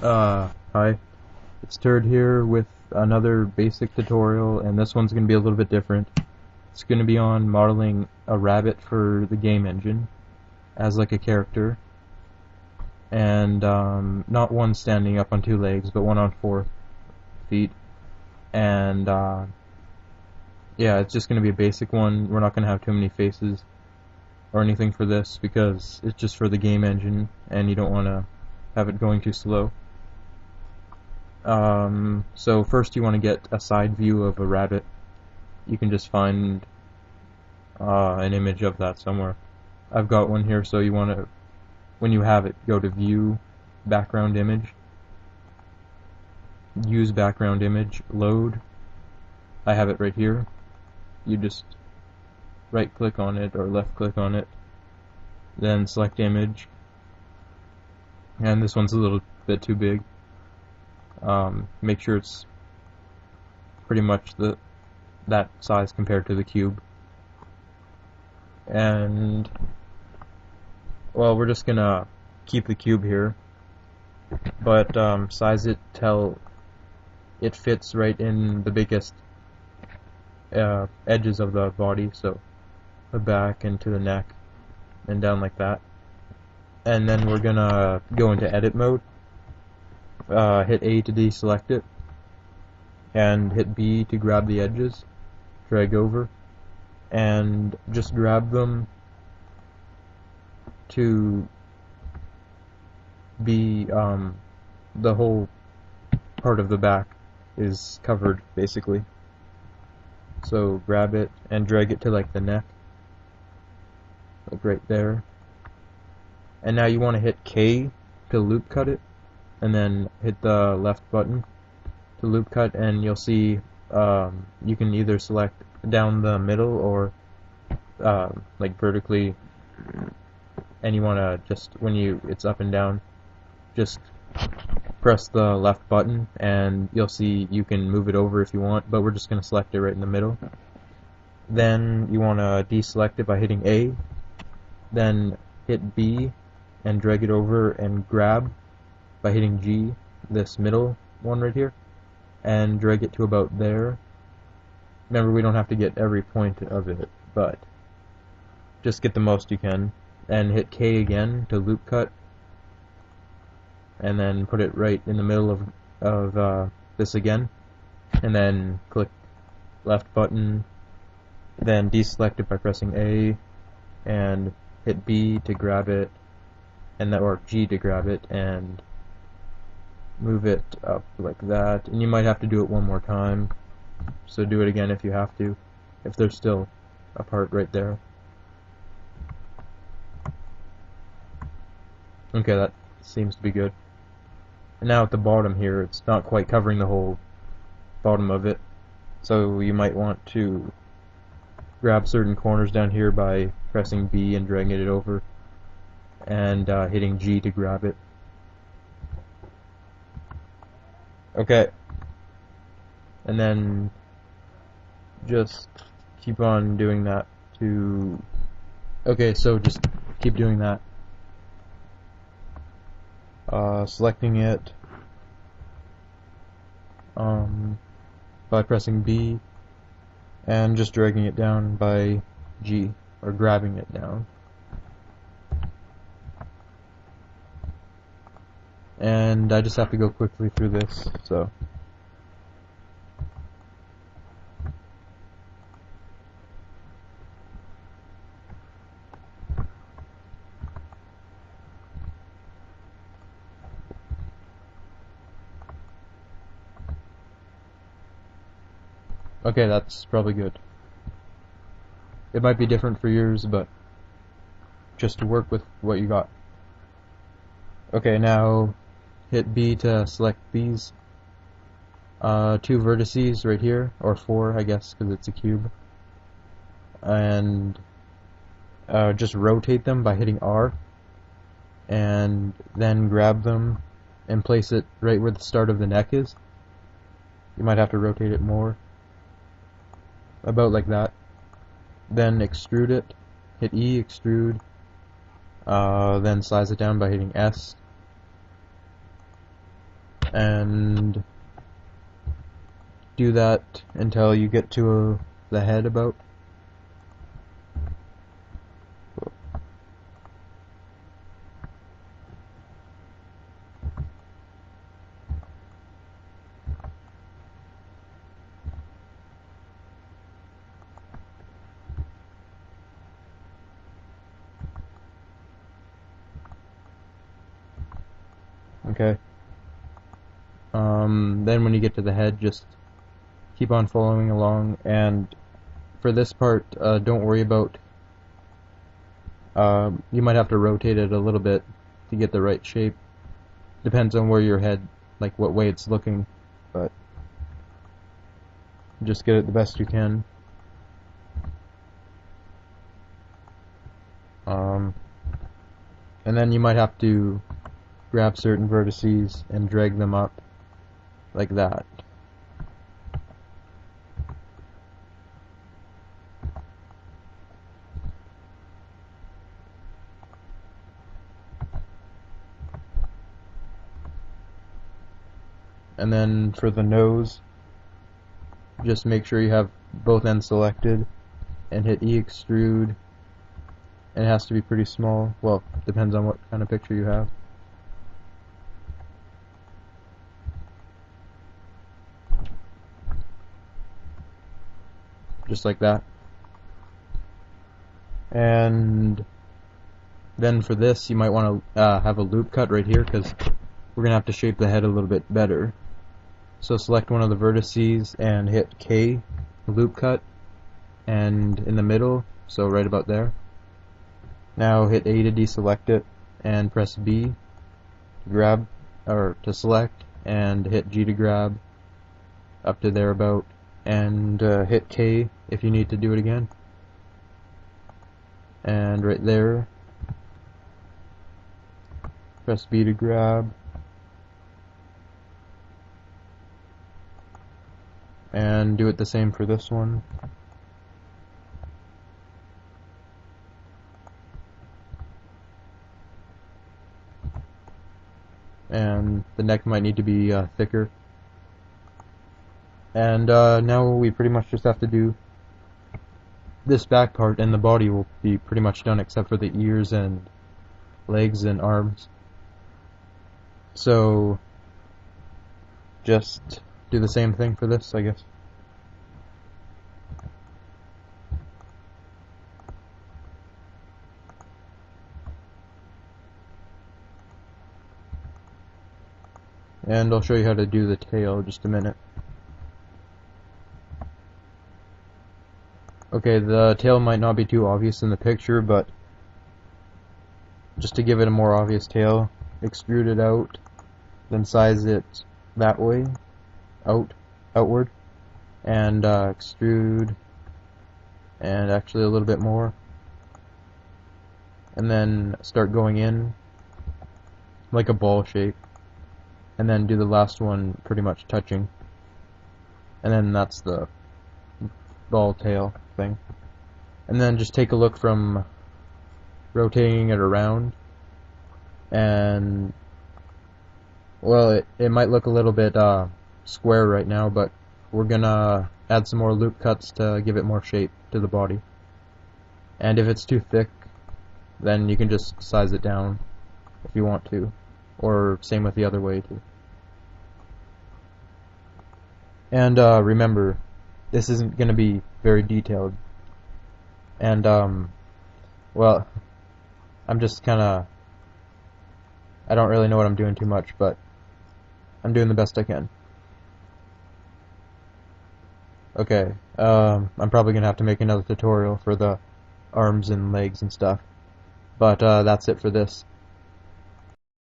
Hi, it's Turd here with another basic tutorial, and this one's going to be a little bit different. It's going to be on modeling a rabbit for the game engine as like a character, and not one standing up on two legs, but one on 4 feet. And yeah, it's just going to be a basic one. We're not going to have too many faces or anything for this because it's just for the game engine, and you don't want to have it going too slow. So first you want to get a side view of a rabbit. You can just find an image of that somewhere. I've got one here, so you want to, when you have it, go to View, Background Image, Use Background Image, Load. I have it right here. You just right click on it or left click on it, then select Image, and this one's a little bit too big. Make sure it's pretty much that size compared to the cube. And well, we're just gonna keep the cube here, but size it till it fits right in the biggest edges of the body, so the back and to the neck and down like that. And then we're gonna go into edit mode. Hit A to deselect it, and hit B to grab the edges, drag over, and just grab them to be the whole part of the back is covered basically. So grab it and drag it to like the neck, like right there. And now you want to hit K to loop cut it, and then hit the left button to loop cut, and you'll see you can either select down the middle or like vertically, and you want to just, when it's up and down, just press the left button and you'll see you can move it over if you want, but we're just going to select it right in the middle. Then you want to deselect it by hitting A, then hit B and drag it over and grab by hitting G, this middle one right here, and drag it to about there. Remember, we don't have to get every point of it, but just get the most you can. And hit K again to loop cut, and then put it right in the middle of this again, and then click left button, then deselect it by pressing A, and hit B to grab it, and or G to grab it, and move it up like that. And you might have to do it one more time, so do it again if you have to, if there's still a part right there. Okay, that seems to be good. And now at the bottom here, it's not quite covering the whole bottom of it, so you might want to grab certain corners down here by pressing B and dragging it over, and hitting G to grab it. Okay, and then just keep on doing that to, okay, so just keep doing that. Selecting it by pressing B and just dragging it down by G, or grabbing it down. And I just have to go quickly through this, so okay, that's probably good. It might be different for yours, but just to work with what you got. Okay, now hit B to select these 2 vertices right here, or 4 I guess because it's a cube, and just rotate them by hitting R, and then grab them and place it right where the start of the neck is. You might have to rotate it more, about like that. Then extrude it, hit E, extrude, then size it down by hitting S, and do that until you get to the head about. Okay. Then when you get to the head, just keep on following along, and for this part, don't worry about, you might have to rotate it a little bit to get the right shape. Depends on where your head, like what way it's looking, but just get it the best you can. And then you might have to grab certain vertices and drag them up like that. And then for the nose, just make sure you have both ends selected and hit E extrude, and it has to be pretty small. Well, depends on what kind of picture you have. Just like that. And then for this, you might want to have a loop cut right here, because we're going to have to shape the head a little bit better. So select one of the vertices and hit K, loop cut, and in the middle, so right about there. Now hit A to deselect it, and press B to grab, or to select, and hit G to grab up to there about, and hit K if you need to do it again. And right there, press B to grab, and do it the same for this one. And the neck might need to be thicker. And now we pretty much just have to do this back part, and the body will be pretty much done except for the ears and legs and arms. So just do the same thing for this, I guess. And I'll show you how to do the tail in just a minute. Okay, the tail might not be too obvious in the picture, but just to give it a more obvious tail, extrude it out, then size it that way, outward, and extrude, and actually a little bit more, and then start going in like a ball shape, and then do the last one pretty much touching, and then that's the ball tail thing. And then just take a look from rotating it around, and well, it might look a little bit square right now, but we're gonna add some more loop cuts to give it more shape to the body. And if it's too thick, then you can just size it down if you want to, or same with the other way too. And remember, this isn't gonna be very detailed, and well, I'm just kinda, I don't really know what I'm doing too much, but I'm doing the best I can. Okay, I'm probably gonna have to make another tutorial for the arms and legs and stuff, but that's it for this.